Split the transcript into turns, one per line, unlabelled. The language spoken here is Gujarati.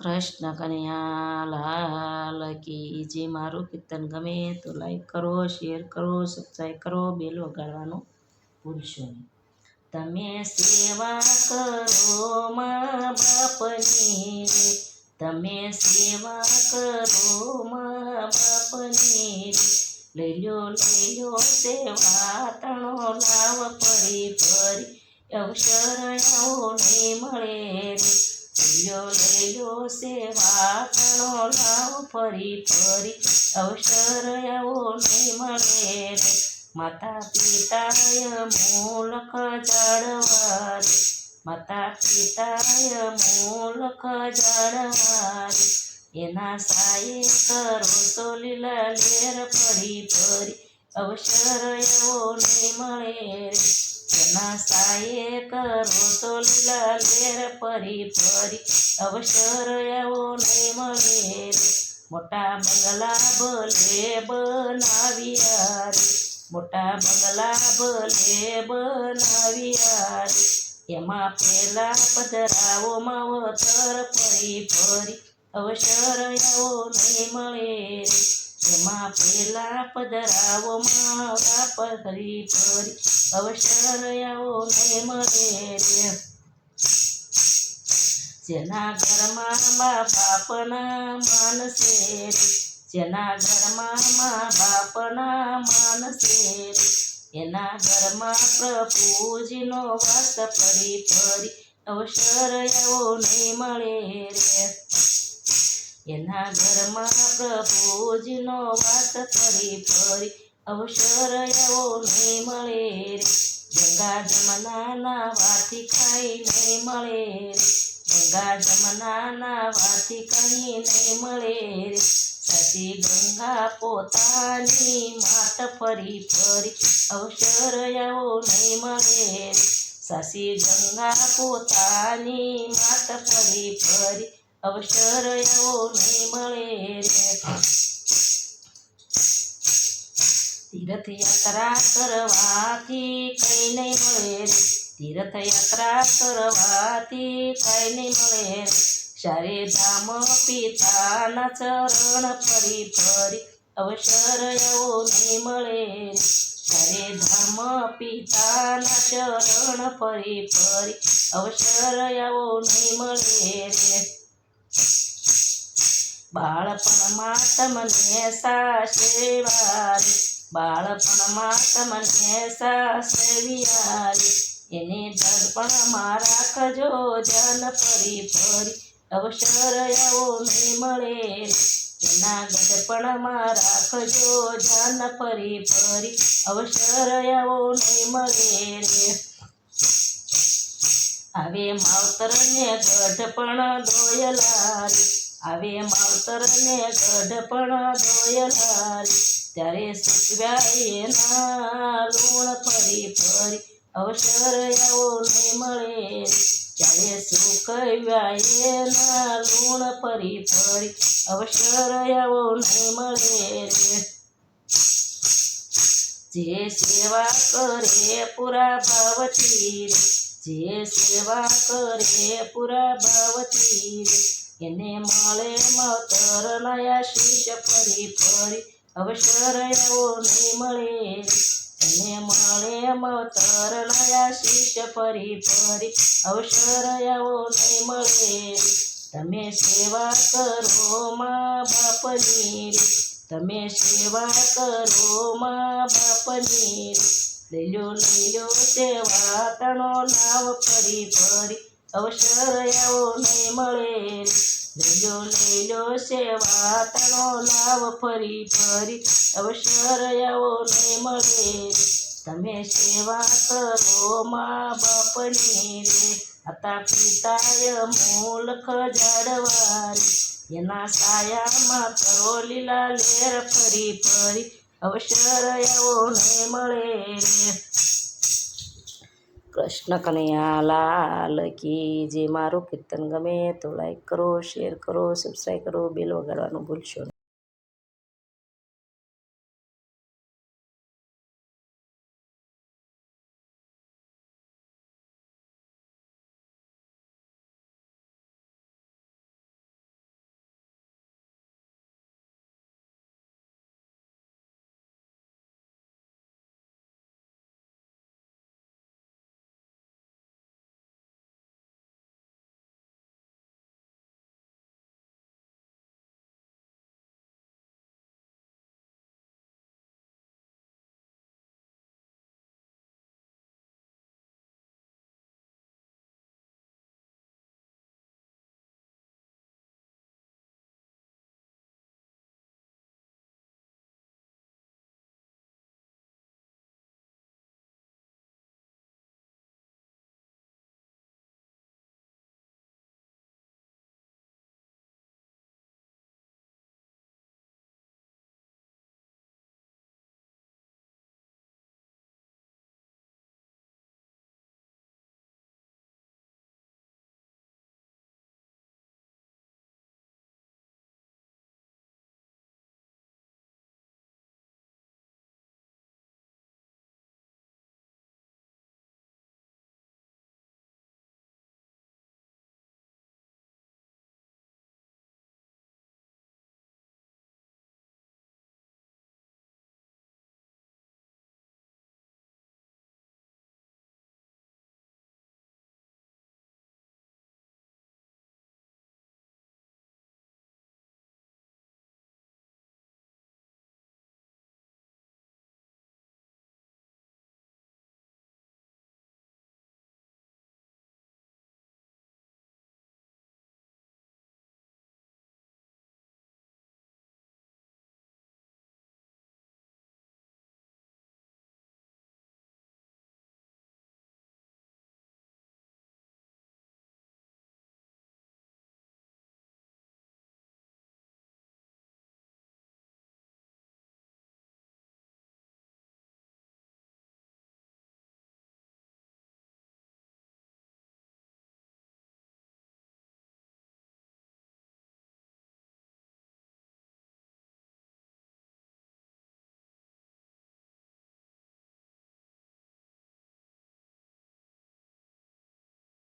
કૃષ્ણ કનૈયા લાલ કી જે મારું કીર્તન ગમે તો લાઈક કરો, શેર કરો, સબસ્ક્રાઈબ કરો, બેલ વગાડવાનું ભૂલશો નહીં. તમે સેવા કરો મા બાપની રે, તમે સેવા કરો મા બાપની રે, લઈ લો સેવા તણો લાવ ફરી ફરી, અવસર આવો નહીં મળે રે. લઈ લો સેવા તણો લાવ ફરી ફરી, અવસર આવો નહીં મળે રે. માતા પિતાય મૂલક જાળવા રે, માતા પિતાય મૂલક જાળવા રે, એના સાયે કરો તો લીલા લેર ફરી ફરી, અવસર આવો નહીં મળે રે. એના સાયે કરો તો લીલા લેર ફરી ફરી, અવસર આવો નહીં મળે રે. મોટા બંગલા ભલે બનાવ્યા રે, મોટા બંગલા ભલે બનાવ્યા રે, એમાં પેલા પધરાવો માવતર ફરી ફરી, અવસર આવો નહીં મળે રે. એમાં પેલા પધરાવો માવડા ફરી ફરી, અવસર આવો નહીં મળે રે. જેના ઘરમાં મા બાપના માનસે રે, જેના ઘરમાં મા બાપના માનસે રે, એના ઘરમાં પ્રભુજીનો વાસ ફરી ફરી, અવસર આવો નહીં મળે રે. એના ઘરમાં પ્રભુજીનો વાસ ફરી ફરી, અવસર આવો નહીં મળે રે. ગંગા જમનાના વાથી ખાઈ નહીં મળે રે, ગંગા જમનાના વાથી કहीं નહીં મળે રે. સાચી ગંગા પોતાની માત ફરી ફરી, અવસર આવો નહીં મળે રે. સાચી ગંગા પોતાની માત ફરી ફરી, અવસર આવો નહીં મળે રે. તીર્થયાત્રા કરવાથી કંઈ નહીં મળે રે, તીર્થયાત્રા કરવાથી કંઈ નહીં મળે રે. ચારે ધામ પિતાના ચરણ ફરી ફરી, અવસર આવો નહીં મળે રે. ચારે ધામ પિતાના ચરણ ફરી ફરી, અવસર આવો નહીં મળે રે. બાળપણમાં તમને સાસેવા રે, બાળપણમાં તમને સાસવ્યા રે, એને દર્પણમાં રાખજો ધ્યાન ફરી ફરી, અવસર આવો નહીં મળે રે. એના ગઢપણમાં રાખજો ધ્યાન ફરી ફરી, અવસર આવો નહીં મળે રે. આવે માવતરને ગઢપણ દોયલા રે, આવે માવતરને ગઢપણ દોયલા રે, ત્યારે સૂકવ્યા એના લૂણ ફરી ફરી, અવસર આવો નહીં મળે રે. ત્યારે સૂકવ્યા એના લૂણ ફરી ફરી, અવસર આવો નહીં મળે રે. જે સેવા કરે પૂરા ભાવથી રે, જે સેવા કરે પૂરા ભાવથી રે, એને મળે માવતર નયા શીશ ફરી ફરી, અવસર આવો નહીં મળે રે. એને મળે માવતર નયા શીશ ફરી ફરી, અવસર આવો નહીં મળે રે. તમે સેવા કરો મા બાપની રે, તમે સેવા કરો મા બાપની રે, લઈ લો સેવા તણો લાવ ફરી ફરી, અવસર આવો નહીં મળે રે. લઈ લો સેવા તણો લાવ ફરી ફરી, અવસર આવો નહીં મળે રે. તમે સેવા કરો મા બાપની રે, માતા પિતાય મૂલક જાળવા રે, એના સાયામાં કરો લીલા લેર ફરી ફરી, અવસર આવો નહીં મળે રે. કૃષ્ણ કનૈયા લાલ કી જે મારું કીર્તન ગમે તો લાઈક કરો, શેર કરો, સબસ્ક્રાઈબ કરો, બેલ વગાડવાનું ભૂલશો નહીં.